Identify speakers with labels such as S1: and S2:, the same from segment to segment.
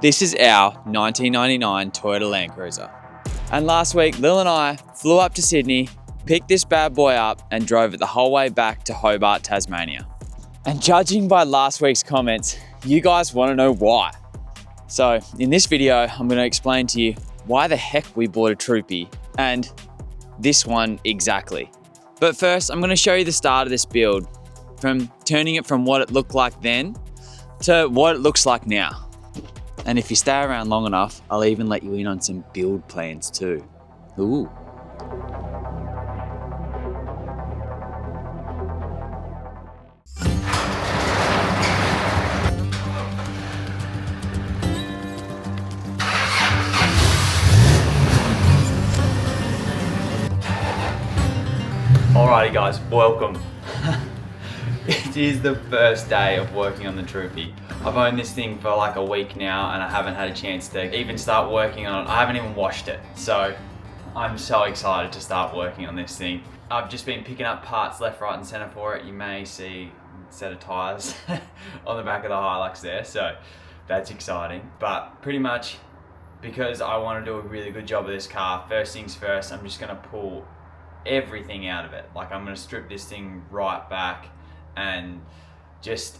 S1: This is our 1999 Toyota Landcruiser. And last week, Lil and I flew up to Sydney, picked this bad boy up and drove it the whole way back to Hobart, Tasmania. And judging by last week's comments, you guys want to know why. So in this video, I'm going to explain to you why the heck we bought a Troopy and this one exactly. But first, I'm going to show you the start of this build, from turning it from what it looked like then to what it looks like now. And if you stay around long enough, I'll even let you in on some build plans too. Ooh. Alrighty guys, welcome. It is the first day of working on the Troopy. I've owned this thing for like a week now and I haven't had a chance to even start working on it. I haven't even washed it. So I'm so excited to start working on this thing. I've just been picking up parts left, right and center for it. You may see a set of tires on the back of the Hilux there. So that's exciting. But pretty much because I want to do a really good job of this car, first things first, I'm just gonna pull everything out of it. Like I'm gonna strip this thing right back and just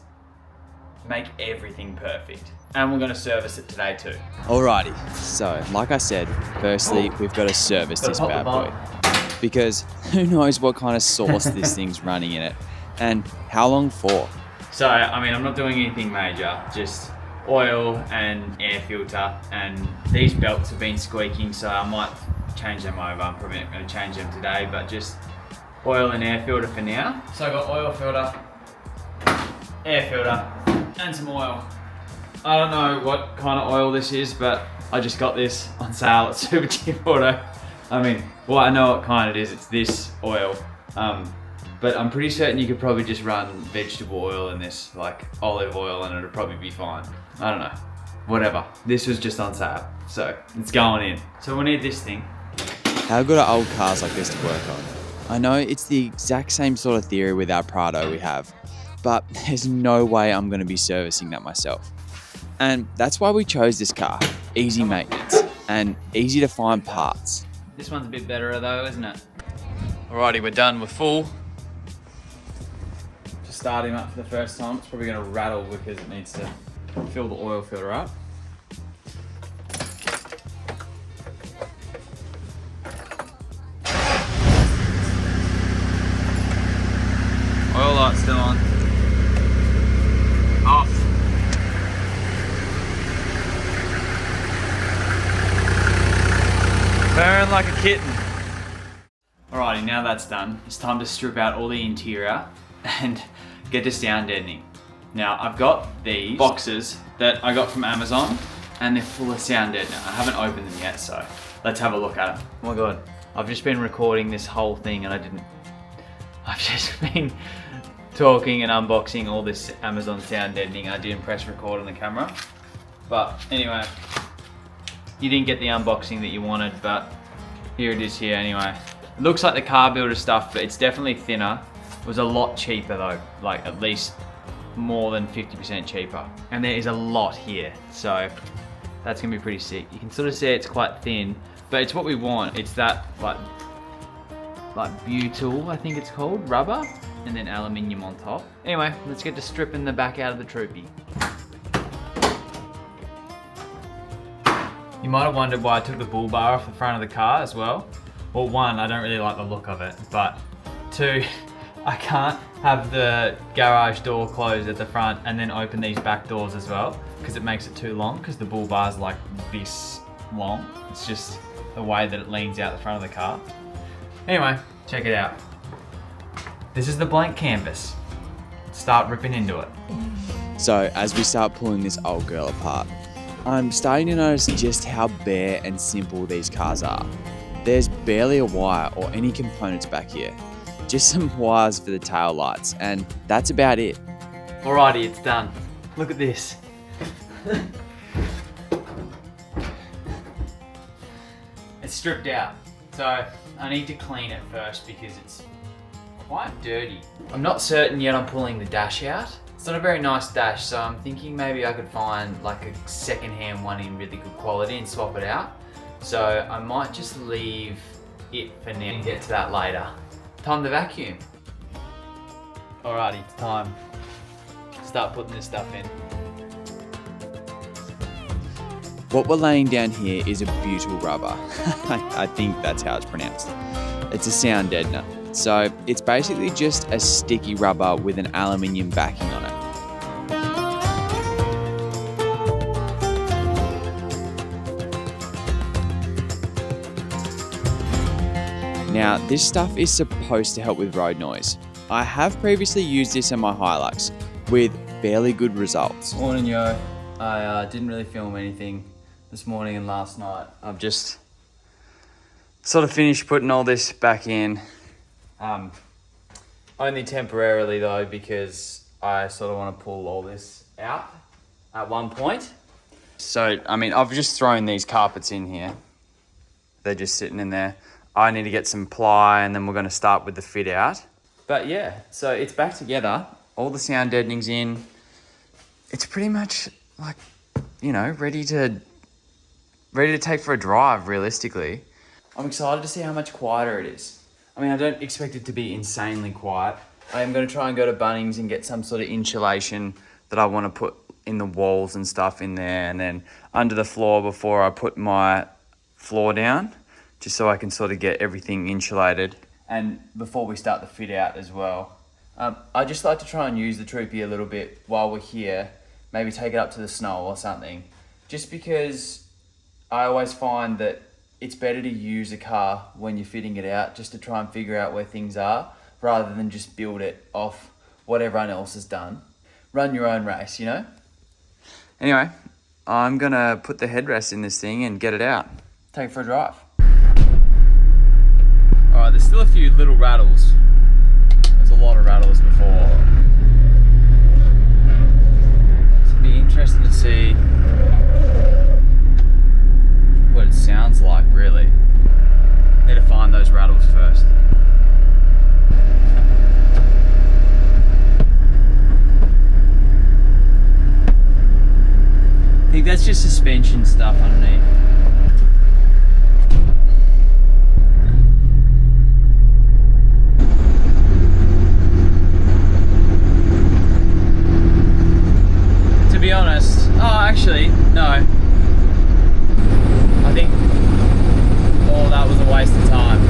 S1: make everything perfect. And we're gonna service it today too. Alrighty, so like I said, firstly, we've got to service this bad boy. Because who knows what kind of sauce this thing's running in it and how long for. So, I mean, I'm not doing anything major, just oil and air filter, and these belts have been squeaking, so I might change them over. I'm probably not gonna change them today, but just oil and air filter for now. So I've got oil filter, air filter, and some oil. I don't know what kind of oil this is, but I just got this on sale at Super Cheap Auto. I mean, well, I know what kind it is. It's this oil. But I'm pretty certain you could probably just run vegetable oil in this, like olive oil, and it'll probably be fine. I don't know. Whatever. This was just on sale, so it's going in. So we need this thing. How good are old cars like this to work on? I know it's the exact same sort of theory with our Prado we have, but there's no way I'm gonna be servicing that myself. And that's why we chose this car. Easy maintenance and easy to find parts. This one's a bit better though, isn't it? Alrighty, we're done, we're full. Just starting up for the first time. It's probably gonna rattle because it needs to fill the oil filter up. Oil light's still on. Off. Burn like a kitten. Alrighty, now that's done, it's time to strip out all the interior and get to sound deadening. Now, I've got these boxes that I got from Amazon and they're full of sound deadener. I haven't opened them yet, so let's have a look at them. Oh my God, I've just been recording this whole thing and I've just been talking and unboxing all this Amazon sound deadening. I didn't press record on the camera. But anyway, you didn't get the unboxing that you wanted, but here it is here anyway. It looks like the car builder stuff, but it's definitely thinner. It was a lot cheaper though, like at least more than 50% cheaper. And there is a lot here, so that's gonna be pretty sick. You can sort of see it's quite thin, but it's what we want. It's that like butyl, I think it's called, rubber, and then aluminium on top. Anyway, let's get to stripping the back out of the Troopy. You might have wondered why I took the bull bar off the front of the car as well. Well, one, I don't really like the look of it, but two, I can't have the garage door closed at the front and then open these back doors as well, because it makes it too long, because the bull bar's like this long. It's just the way that it leans out the front of the car. Anyway, check it out. This is the blank canvas. Start ripping into it. So as we start pulling this old girl apart, I'm starting to notice just how bare and simple these cars are. There's barely a wire or any components back here. Just some wires for the tail lights, and that's about it. Alrighty, it's done. Look at this. It's stripped out. So I need to clean it first because it's quite dirty. I'm not certain yet on pulling the dash out. It's not a very nice dash, so I'm thinking maybe I could find like a second-hand one in really good quality and swap it out. So I might just leave it for now and get to that later. Time to vacuum. Alrighty, it's time. Start putting this stuff in.
S2: What we're laying down here is a butyl rubber. I think that's how it's pronounced. It's a sound deadener. So it's basically just a sticky rubber with an aluminium backing on it. Now, this stuff is supposed to help with road noise. I have previously used this on my Hilux with fairly good results.
S1: Morning, yo. I didn't really film anything this morning and last night. I've just sort of finished putting all this back in. Only temporarily though, because I sort of want to pull all this out at one point. So, I mean, I've just thrown these carpets in here. They're just sitting in there. I need to get some ply and then we're going to start with the fit out. But yeah, so it's back together. All the sound deadening's in. It's pretty much like, you know, ready to take for a drive, realistically. I'm excited to see how much quieter it is. I mean, I don't expect it to be insanely quiet. I am going to try and go to Bunnings and get some sort of insulation that I want to put in the walls and stuff in there, and then under the floor before I put my floor down, just so I can sort of get everything insulated. And before we start the fit out as well. I just like to try and use the Troopy a little bit while we're here, maybe take it up to the snow or something, just because I always find that it's better to use a car when you're fitting it out, just to try and figure out where things are, rather than just build it off what everyone else has done. Run your own race, you know? Anyway, I'm gonna put the headrest in this thing and get it out. Take it for a drive. Alright, there's still a few little rattles. There's a lot of rattles before. It's gonna be interesting to see what it sounds like, really. Need to find those rattles first. I think that's just suspension stuff underneath. To be honest, actually, no. I think all that was a waste of time.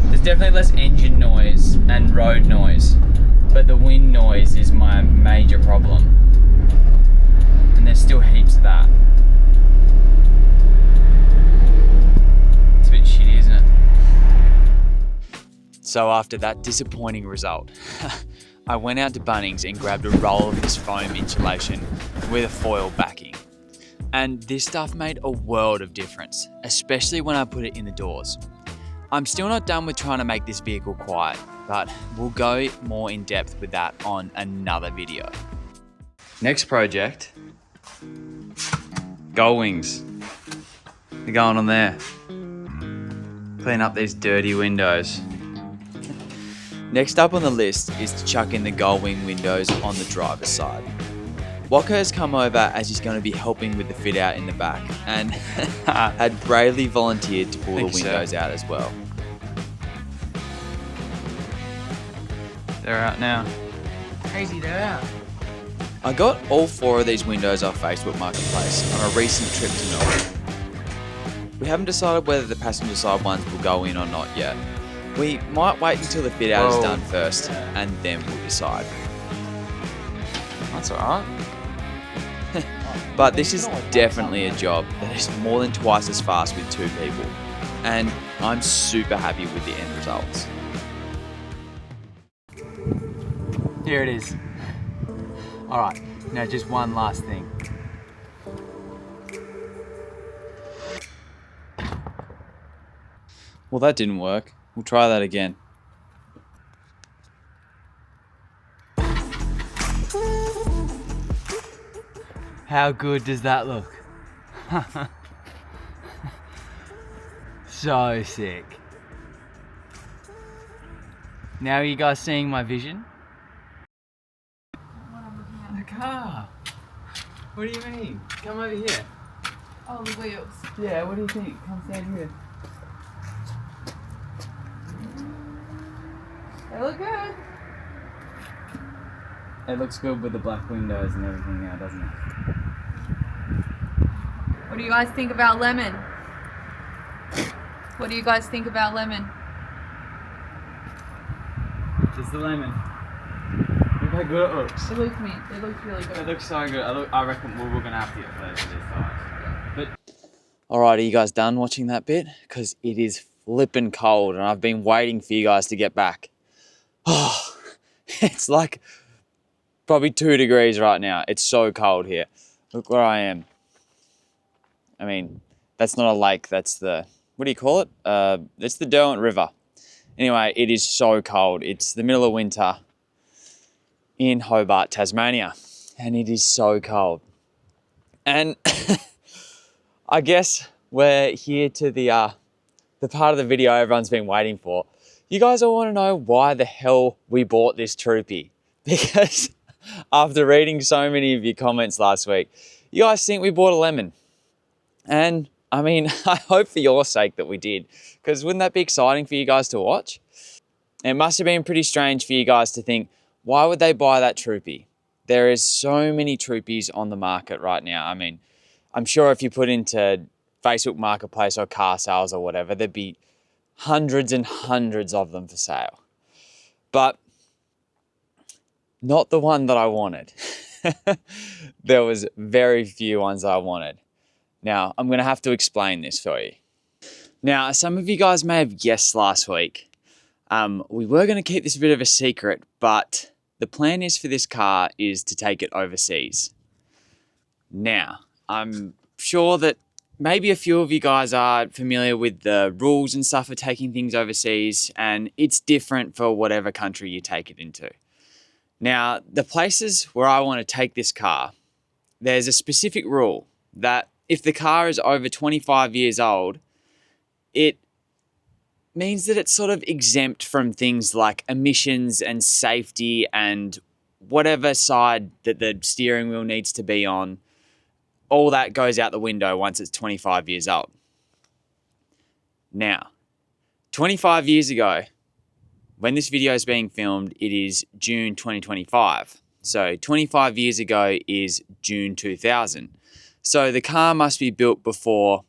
S1: There's definitely less engine noise and road noise, but the wind noise is my major problem. And there's still heaps of that. It's a bit shitty, isn't it?
S2: So after that disappointing result, I went out to Bunnings and grabbed a roll of this foam insulation with a foil backing. And this stuff made a world of difference, especially when I put it in the doors. I'm still not done with trying to make this vehicle quiet, but we'll go more in depth with that on another video.
S1: Next project, gull wings. They're going on there. Clean up these dirty windows.
S2: Next up on the list is to chuck in the gull wing windows on the driver's side. Walker has come over as he's going to be helping with the fit out in the back and had bravely volunteered to pull the windows out as well.
S1: They're out now.
S3: Crazy, they're out.
S2: I got all 4 of these windows off Facebook Marketplace on a recent trip to Melbourne. We haven't decided whether the passenger side ones will go in or not yet. We might wait until the fit out is done first and then we'll decide.
S1: That's alright.
S2: But this is definitely a job that is more than twice as fast with 2 people, and I'm super happy with the end results.
S1: Here it is. Alright, now just one last thing.
S2: Well, that didn't work. We'll try that again.
S1: How good does that look? So sick. Now are you guys seeing my vision? car. What do you mean? Come over here.
S3: Oh, the wheels.
S1: Yeah, what do you think? Come stand here.
S3: They look good.
S1: It looks good with the black windows and everything now, doesn't it?
S3: What do you guys think about lemon? What do you guys think about lemon?
S1: Just the lemon. Look how good it looks.
S3: It looks mean. It looks really good.
S1: It looks so good. I reckon we're gonna have to get those for this size. But
S2: Alright, are you guys done watching that bit? Because it is flipping cold and I've been waiting for you guys to get back. Oh, it's like probably 2 degrees right now. It's so cold here. Look where I am. I mean, that's not a lake, that's the, what do you call it? It's the Derwent River. Anyway, it is so cold. It's the middle of winter in Hobart, Tasmania, and it is so cold. And I guess we're here to the part of the video everyone's been waiting for. You guys all want to know why the hell we bought this Troopy. Because after reading so many of your comments last week, you guys think we bought a lemon. And I mean, I hope for your sake that we did, because wouldn't that be exciting for you guys to watch? It must have been pretty strange for you guys to think, why would they buy that Troopy? There is so many Troopies on the market right now. I mean, I'm sure if you put into Facebook Marketplace or car sales or whatever, there'd be hundreds and hundreds of them for sale. But not the one that I wanted. There was very few ones that I wanted. Now, I'm going to have to explain this for you. Now, some of you guys may have guessed last week. We were going to keep this a bit of a secret, but the plan is for this car is to take it overseas. Now, I'm sure that maybe a few of you guys are familiar with the rules and stuff for taking things overseas, and it's different for whatever country you take it into. Now, the places where I want to take this car, there's a specific rule that if the car is over 25 years old, it means that it's sort of exempt from things like emissions and safety and whatever side that the steering wheel needs to be on. All that goes out the window once it's 25 years old. Now, 25 years ago, when this video is being filmed, it is June 2025. So 25 years ago is June 2000. So the car must be built before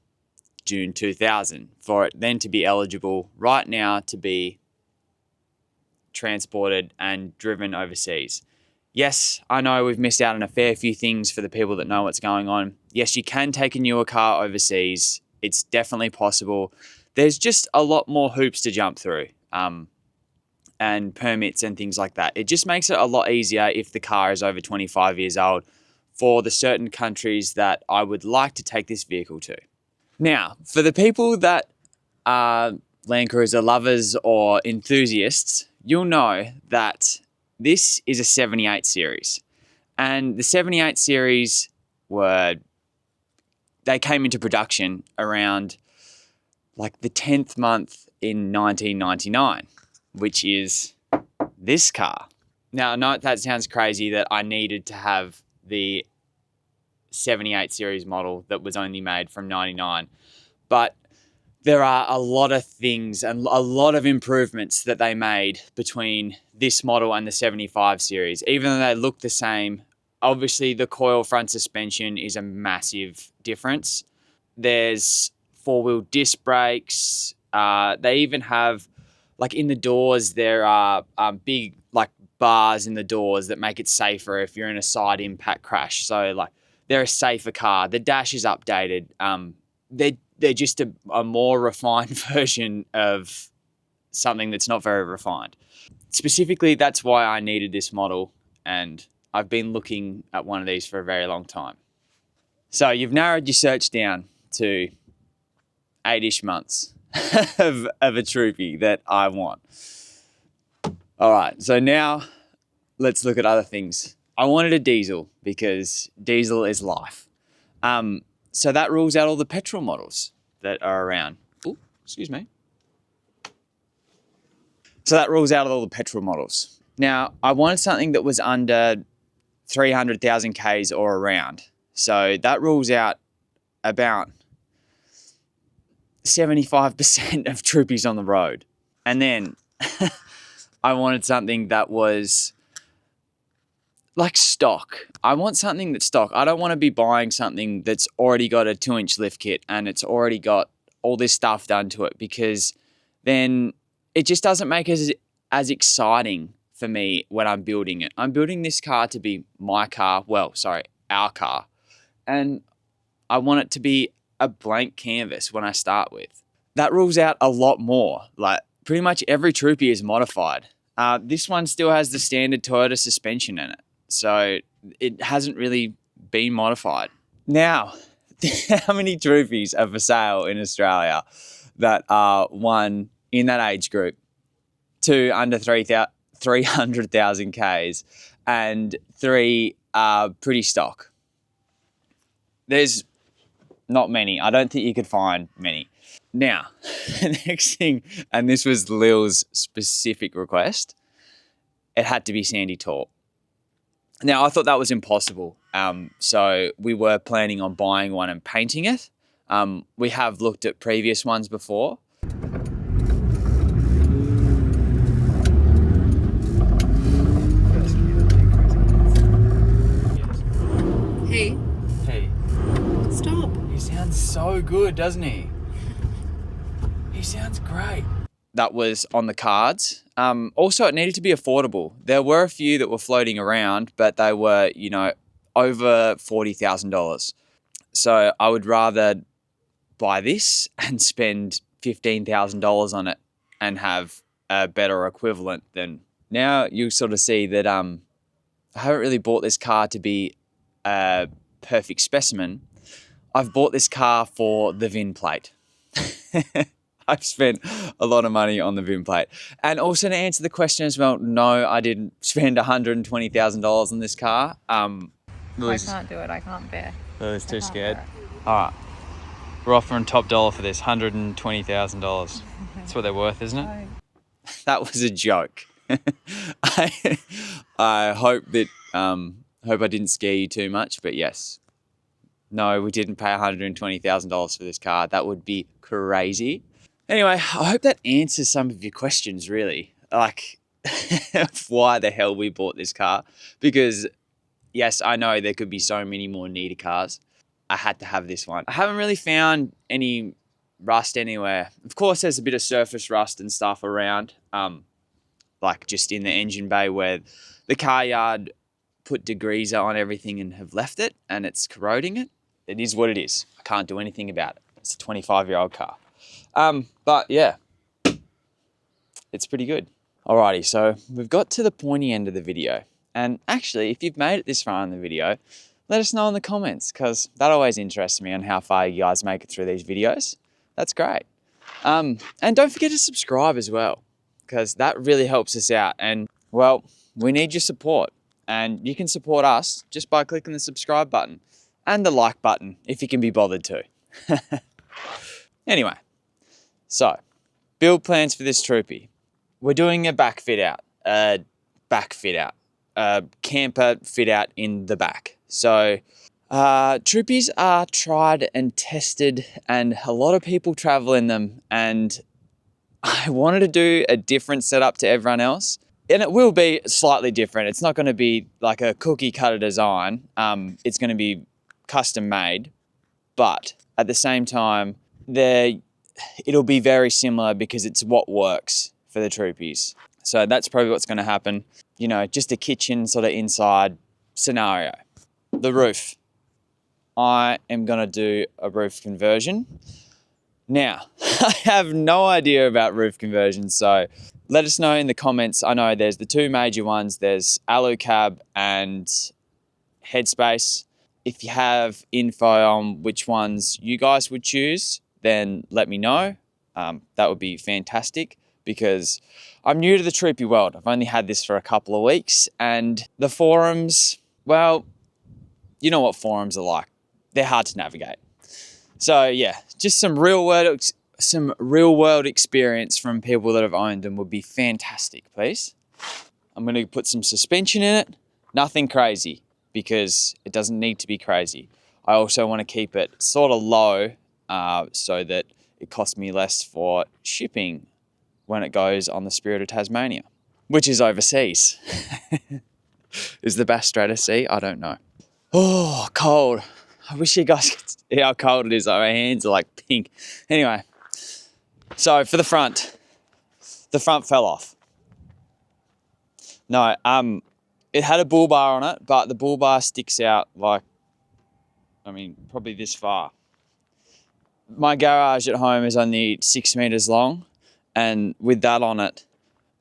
S2: June 2000 for it then to be eligible right now to be transported and driven overseas. Yes, I know we've missed out on a fair few things for the people that know what's going on. Yes, you can take a newer car overseas. It's definitely possible. There's just a lot more hoops to jump through and permits and things like that. It just makes it a lot easier if the car is over 25 years old for the certain countries that I would like to take this vehicle to. Now, for the people that are Land Cruiser lovers or enthusiasts, you'll know that this is a 78 series. And the 78 series they came into production around like the 10th month in 1999, which is this car. Now, I know that sounds crazy that I needed to have the 78 series model that was only made from 99, but there are a lot of things and a lot of improvements that they made between this model and the 75 series. Even though they look the same, obviously the coil front suspension is a massive difference. There's 4-wheel disc brakes. They even have, like in the doors, there are big like bars in the doors that make it safer if you're in a side impact crash. So like they're a safer car. The dash is updated. They're just a more refined version of something that's not very refined. Specifically, that's why I needed this model, and I've been looking at one of these for a very long time. So you've narrowed your search down to 8-ish months of a Troopy that I want. All right, so now let's look at other things. I wanted a diesel because diesel is life. So that rules out all the petrol models that are around. Oh, excuse me. So that rules out all the petrol models. Now, I wanted something that was under 300,000 Ks or around. So that rules out about 75% of Troopies on the road. And then I wanted something that was like stock. I want something that's stock. I don't want to be buying something that's already got a 2-inch lift kit and it's already got all this stuff done to it, because then it just doesn't make it as exciting for me when I'm building it. I'm building this car to be my car. Well, sorry, our car. And I want it to be a blank canvas when I start with. That rules out a lot more. Like pretty much every Troopy is modified. This one still has the standard Toyota suspension in it. So it hasn't really been modified. Now, how many Troopies are for sale in Australia that are one in that age group, two under 300,000 Ks, and three are pretty stock? There's not many. I don't think you could find many. Now, the next thing, and this was Lil's specific request, it had to be Sandy Taupe. Now, I thought that was impossible. So we were planning on buying one and painting it. We have looked at previous ones before.
S3: Hey,
S2: Hey,
S3: stop.
S2: he sounds so good, doesn't he? He sounds great. That was on the cards. Also, it needed to be affordable. There were a few that were floating around, but they were, over $40,000. So I would rather buy this and spend $15,000 on it and have a better equivalent than now. You sort of see that I haven't really bought this car to be a perfect specimen. I've bought this car for the VIN plate. I've spent a lot of money on the VIN plate. And also to answer the question as well, no, I didn't spend $120,000 on this car.
S3: I can't do it. I can't bear.
S2: Lily's too
S3: can't
S2: scared.
S3: bear
S2: All right. We're offering top dollar for this, $120,000. That's what they're worth, isn't it?
S3: No.
S2: That was a joke. I hope that hope I didn't scare you too much, but yes. No, we didn't pay $120,000 for this car. That would be crazy. Anyway, I hope that answers some of your questions, really. Like, why the hell we bought this car. Because, yes, I know there could be so many more neater cars. I had to have this one. I haven't really found any rust anywhere. Of course, there's a bit of surface rust and stuff around, like just in the engine bay where the car yard put degreaser on everything and have left it, and it's corroding it. It is what it is. I can't do anything about it. It's a 25-year-old car. But yeah, it's pretty good. Alrighty, so we've got to the pointy end of the video. And actually, if you've made it this far in the video, let us know in the comments, because that always interests me on how far you guys make it through these videos. That's great. And don't forget to subscribe as well, because that really helps us out. And, well, we need your support. And you can support us just by clicking the subscribe button and the like button if you can be bothered to. Anyway, so build plans for this Troopy. We're doing a back fit out, camper fit out in the back. So Troopies are tried and tested, and a lot of people travel in them, and I wanted to do a different setup to everyone else. And it will be slightly different. It's not going to be like a cookie cutter design. It's going to be custom made, but at the same time, it'll be very similar because it's what works for the Troopies. So that's probably what's going to happen. Just a kitchen sort of inside scenario. The roof. I am going to do a roof conversion. Now, I have no idea about roof conversions, so let us know in the comments. I know there's the two major ones. There's alu cab and headspace. If you have info on which ones you guys would choose, then let me know. That would be fantastic, because I'm new to the Troopy world. I've only had this for a couple of weeks, and the forums, well, you know what forums are like. They're hard to navigate. So yeah, just some real world experience from people that have owned them would be fantastic, please. I'm going to put some suspension in it. Nothing crazy. because it doesn't need to be crazy. I also want to keep it sort of low so that it costs me less for shipping when it goes on the Spirit of Tasmania, which is overseas. Is the Bass Strait a sea? I don't know. Oh, cold. I wish you guys could see how cold it is. My hands are like pink. Anyway, so for the front fell off. No, it had a bull bar on it, but the bull bar sticks out like, I mean, probably this far. My garage at home is only 6 meters long, and with that on it,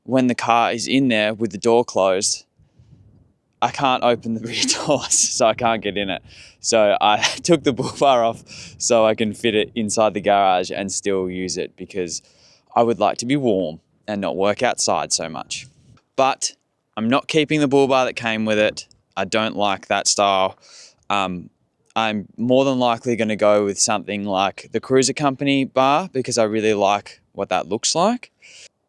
S2: when the car is in there with the door closed, I can't open the rear doors, so I can't get in it. So I took the bull bar off so I can fit it inside the garage and still use it, because I would like to be warm and not work outside so much. But I'm not keeping the bull bar that came with it. I don't like that style. I'm more than likely going to go with something like the Cruiser Company bar, because I really like what that looks like.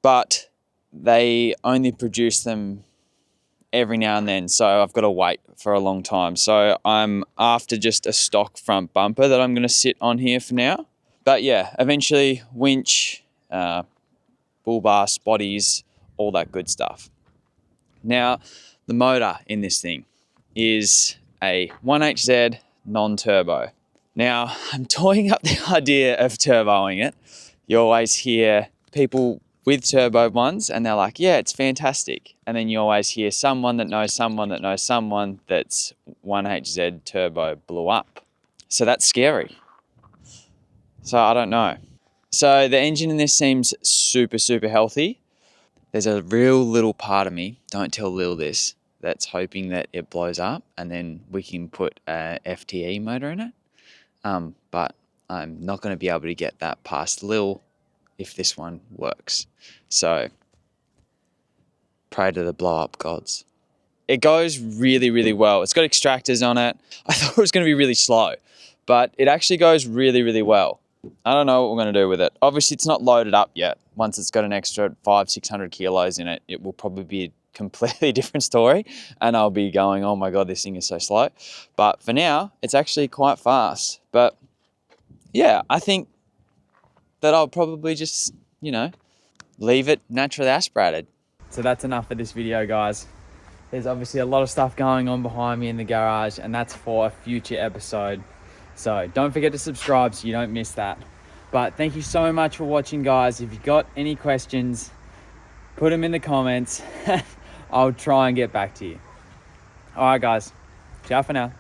S2: But they only produce them every now and then, so I've got to wait for a long time. So I'm after just a stock front bumper that I'm going to sit on here for now. But yeah, eventually winch, bull bar, spotties, all that good stuff. Now, the motor in this thing is a 1HZ non-turbo. Now, I'm toying up the idea of turboing it. You always hear people with turbo ones and they're like, yeah, it's fantastic. And then you always hear someone that knows someone that knows someone that's 1HZ turbo blew up. So that's scary. So I don't know. So the engine in this seems super, super healthy. There's a real little part of me, don't tell Lil this, that's hoping that it blows up and then we can put a FTE motor in it. But I'm not going to be able to get that past Lil if this one works. So pray to the blow up gods. It goes really, really well. It's got extractors on it. I thought it was going to be really slow, but it actually goes really, really well. I don't know what we're going to do with it. Obviously, it's not loaded up yet. Once it's got an extra 500-600 kilos in it, it will probably be a completely different story, and I'll be going, oh my God, this thing is so slow. But for now, it's actually quite fast. But yeah, I think that I'll probably just, leave it naturally aspirated. So that's enough for this video, guys. There's obviously a lot of stuff going on behind me in the garage, and that's for a future episode. So don't forget to subscribe so you don't miss that. But thank you so much for watching, guys. If you've got any questions, put them in the comments. I'll try and get back to you. All right, guys. Ciao for now.